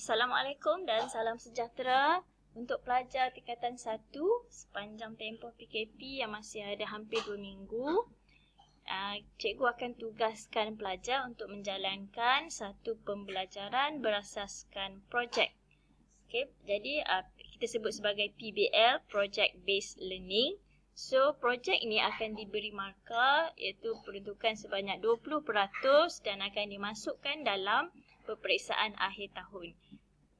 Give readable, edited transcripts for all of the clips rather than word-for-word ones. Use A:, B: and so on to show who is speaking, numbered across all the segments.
A: Assalamualaikum dan salam sejahtera untuk pelajar tingkatan 1 sepanjang tempoh PKP yang masih ada hampir 2 minggu. Cikgu akan tugaskan pelajar untuk menjalankan satu pembelajaran berasaskan projek. Okay, jadi kita sebut sebagai PBL, Project Based Learning. So, projek ini akan diberi markah iaitu peruntukan sebanyak 20% dan akan dimasukkan dalam peperiksaan akhir tahun.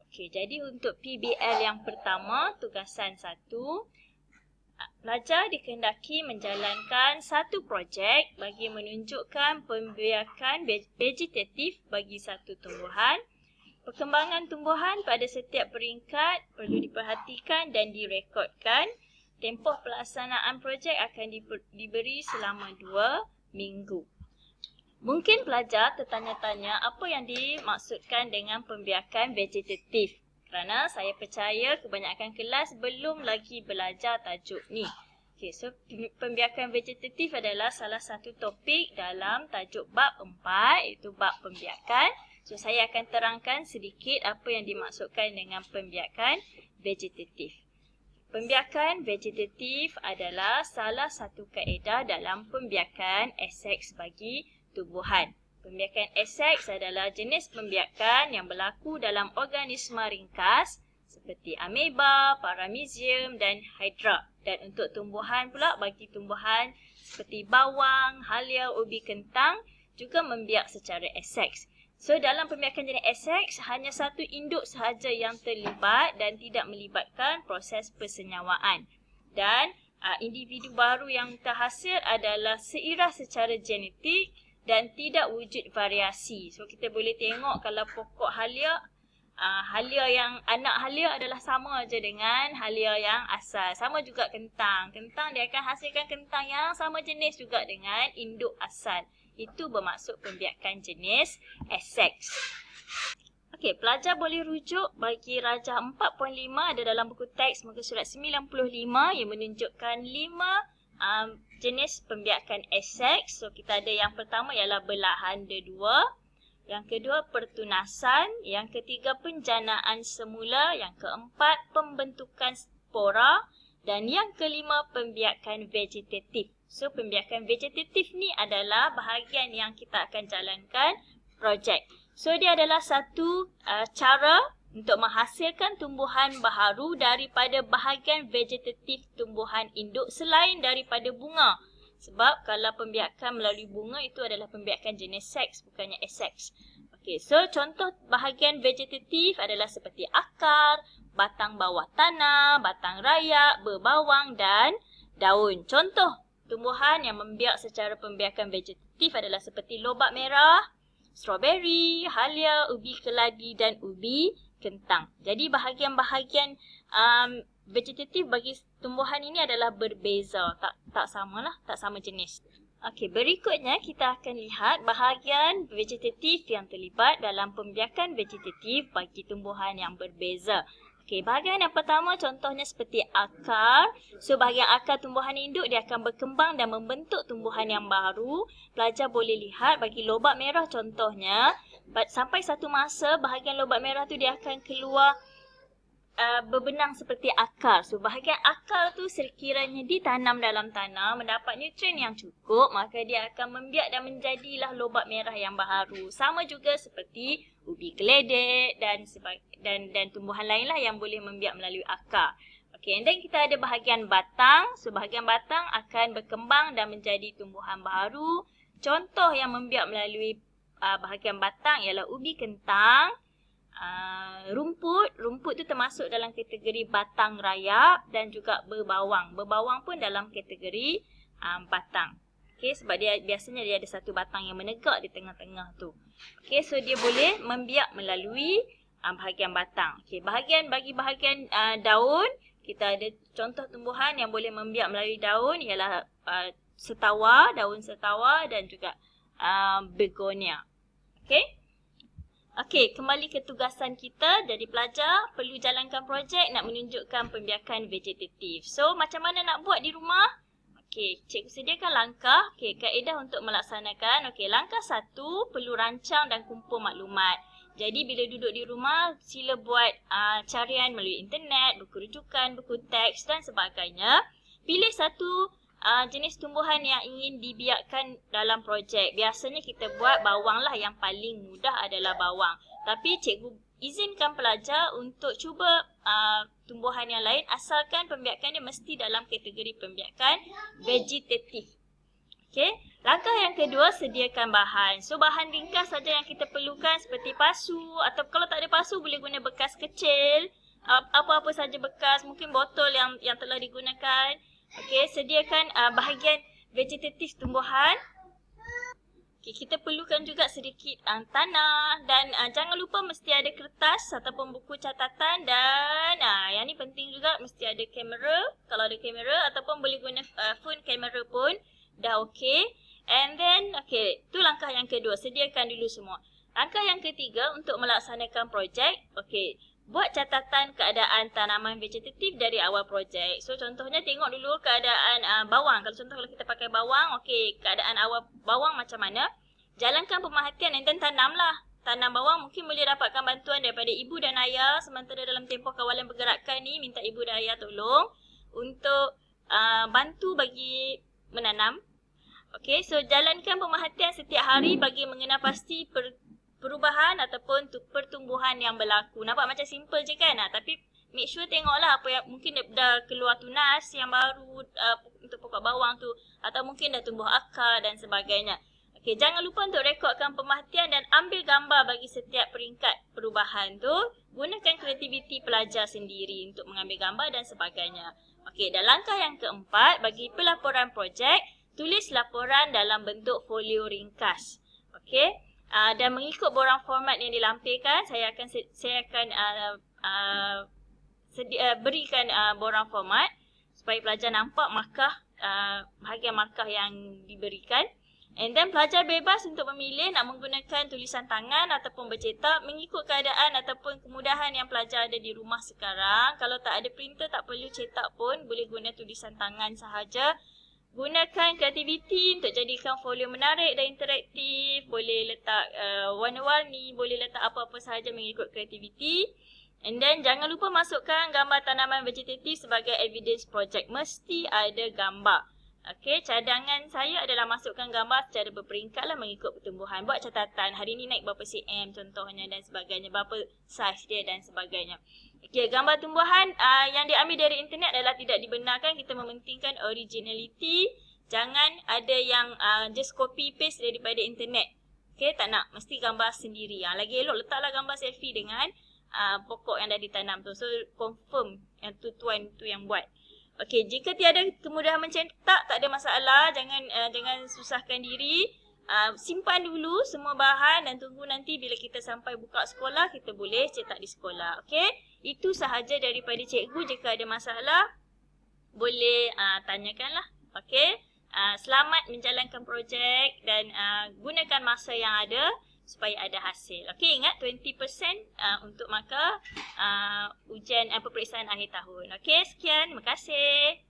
A: Okey, jadi untuk PBL yang pertama, tugasan 1, pelajar dikehendaki menjalankan satu projek bagi menunjukkan pembiakan vegetatif bagi satu tumbuhan. Perkembangan tumbuhan pada setiap peringkat perlu diperhatikan dan direkodkan. Tempoh pelaksanaan projek akan diberi selama 2 minggu. Mungkin pelajar tertanya-tanya apa yang dimaksudkan dengan pembiakan vegetatif. Kerana saya percaya kebanyakan kelas belum lagi belajar tajuk ni. Okay, so pembiakan vegetatif adalah salah satu topik dalam tajuk bab 4 iaitu bab pembiakan. So saya akan terangkan sedikit apa yang dimaksudkan dengan pembiakan vegetatif. Pembiakan vegetatif adalah salah satu kaedah dalam pembiakan eseks bagi tumbuhan. Pembiakan eseks adalah jenis pembiakan yang berlaku dalam organisma ringkas seperti ameba, paramecium dan hydra. Dan untuk tumbuhan pula, bagi tumbuhan seperti bawang, halia, ubi kentang juga membiak secara eseks. So dalam pembiakan jenis eseks, hanya satu induk sahaja yang terlibat dan tidak melibatkan proses persenyawaan. Dan individu baru yang terhasil adalah seiras secara genetik dan tidak wujud variasi. So kita boleh tengok kalau pokok halia, anak halia adalah sama aja dengan halia yang asal. Sama juga kentang. Kentang dia akan hasilkan kentang yang sama jenis juga dengan induk asal. Itu bermaksud pembiakan jenis eseks. Okey, pelajar boleh rujuk bagi rajah 4.5 ada dalam buku teks muka surat 95 yang menunjukkan 5 jenis pembiakan eseks. So kita ada yang pertama ialah belahan dua, yang kedua pertunasan, yang ketiga penjanaan semula, yang keempat pembentukan spora dan yang kelima pembiakan vegetatif. So pembiakan vegetatif ni adalah bahagian yang kita akan jalankan projek. So dia adalah satu cara untuk menghasilkan tumbuhan baharu daripada bahagian vegetatif tumbuhan induk selain daripada bunga. Sebab kalau pembiakan melalui bunga itu adalah pembiakan jenis seks, bukannya eseks. Okey, so contoh bahagian vegetatif adalah seperti akar, batang bawah tanah, batang rayak, berbawang dan daun. Contoh tumbuhan yang membiak secara pembiakan vegetatif adalah seperti lobak merah, strawberry, halia, ubi keladi dan ubi kentang. Jadi bahagian-bahagian vegetatif bagi tumbuhan ini adalah berbeza, tak samalah, tak sama jenis. Okey, berikutnya kita akan lihat bahagian vegetatif yang terlibat dalam pembiakan vegetatif bagi tumbuhan yang berbeza. Okey, bahagian yang pertama contohnya seperti akar. So bahagian akar tumbuhan induk dia akan berkembang dan membentuk tumbuhan yang baru. Pelajar boleh lihat bagi lobak merah contohnya, sampai satu masa bahagian lobak merah tu dia akan keluar berbenang seperti akar. So bahagian akar tu sekiranya ditanam dalam tanah mendapat nutrien yang cukup, maka dia akan membiak dan menjadilah lobak merah yang baharu. Sama juga seperti ubi geledek dan tumbuhan lainlah yang boleh membiak melalui akar. Okey, and then kita ada bahagian batang. So bahagian batang akan berkembang dan menjadi tumbuhan baharu. Contoh yang membiak melalui bahagian batang ialah ubi kentang, rumput tu termasuk dalam kategori batang rayak dan juga berbawang. Berbawang pun dalam kategori batang. Okey, sebab dia biasanya dia ada satu batang yang menegak di tengah-tengah tu. Okey, so dia boleh membiak melalui bahagian batang. Okey, bagi bahagian daun, kita ada contoh tumbuhan yang boleh membiak melalui daun ialah setawa, daun setawa dan juga begonia. Okey. Okey, kembali ke tugasan kita. Jadi pelajar perlu jalankan projek nak menunjukkan pembiakan vegetatif. So, macam mana nak buat di rumah? Okey, cikgu sediakan langkah. Okey, kaedah untuk melaksanakan. Okey, langkah 1 perlu rancang dan kumpul maklumat. Jadi bila duduk di rumah, sila buat carian melalui internet, buku rujukan, buku teks dan sebagainya. Pilih satu jenis tumbuhan yang ingin dibiakkan dalam projek. Biasanya kita buat bawang lah, yang paling mudah adalah bawang. Tapi cikgu izinkan pelajar untuk cuba tumbuhan yang lain asalkan pembiakan dia mesti dalam kategori pembiakan vegetatif. Okey, langkah yang kedua, sediakan bahan. So bahan ringkas saja yang kita perlukan seperti pasu, atau kalau tak ada pasu boleh guna bekas kecil, apa-apa saja bekas, mungkin botol yang telah digunakan. Okey, sediakan bahagian vegetatif tumbuhan. Okay, kita perlukan juga sedikit tanah dan jangan lupa mesti ada kertas ataupun buku catatan dan yang ni penting juga, mesti ada kamera. Kalau ada kamera ataupun boleh guna phone kamera pun dah okey. And then, okey, tu langkah yang kedua, sediakan dulu semua. Langkah yang ketiga untuk melaksanakan projek, okey, buat catatan keadaan tanaman vegetatif dari awal projek. So contohnya tengok dulu keadaan bawang. Kalau kita pakai bawang, okey, keadaan awal bawang macam mana? Jalankan pemerhatian dan tanamlah. Tanam bawang mungkin boleh dapatkan bantuan daripada ibu dan ayah sementara dalam tempoh kawalan pergerakan ni, minta ibu dan ayah tolong untuk bantu bagi menanam. Okey, so jalankan pemerhatian setiap hari bagi mengenal pasti perubahan ataupun pertumbuhan yang berlaku. Nampak macam simple je kan? Tapi make sure tengoklah apa yang mungkin dah keluar tunas yang baru untuk pokok bawang tu, atau mungkin dah tumbuh akar dan sebagainya. Okey, jangan lupa untuk rekodkan pemerhatian dan ambil gambar bagi setiap peringkat perubahan tu. Gunakan kreativiti pelajar sendiri untuk mengambil gambar dan sebagainya. Okey, dan langkah yang keempat, bagi pelaporan projek, tulis laporan dalam bentuk folio ringkas. Okey, dan mengikut borang format yang dilampirkan, saya akan berikan borang format supaya pelajar nampak markah, bahagian markah yang diberikan. And then pelajar bebas untuk memilih nak menggunakan tulisan tangan ataupun bercetak mengikut keadaan ataupun kemudahan yang pelajar ada di rumah sekarang. Kalau tak ada printer, tak perlu cetak pun, boleh guna tulisan tangan sahaja. Gunakan kreativiti untuk jadikan folio menarik dan interaktif. Boleh letak warna-warni, boleh letak apa-apa sahaja mengikut kreativiti. And then jangan lupa masukkan gambar tanaman vegetatif sebagai evidence project. Mesti ada gambar. Okey, cadangan saya adalah masukkan gambar secara berperingkat lah mengikut pertumbuhan. Buat catatan, hari ni naik berapa cm contohnya dan sebagainya, berapa saiz dia dan sebagainya. Okey, gambar tumbuhan yang diambil dari internet adalah tidak dibenarkan. Kita mementingkan originality. Jangan ada yang just copy paste daripada internet. Okey, tak nak, mesti gambar sendiri. Lagi elok letaklah gambar selfie dengan pokok yang dah ditanam tu. So confirm yang tuan tu yang buat. Okey, jika tiada kemudahan mencetak, tak ada masalah. Jangan susahkan diri. Simpan dulu semua bahan dan tunggu nanti bila kita sampai buka sekolah, kita boleh cetak di sekolah. Okey, itu sahaja daripada cikgu. Jika ada masalah, boleh tanyakanlah. Okey, selamat menjalankan projek dan gunakan masa yang ada supaya ada hasil. Okey, ingat 20% untuk markah ujian peperiksaan akhir tahun. Okey, sekian. Terima kasih.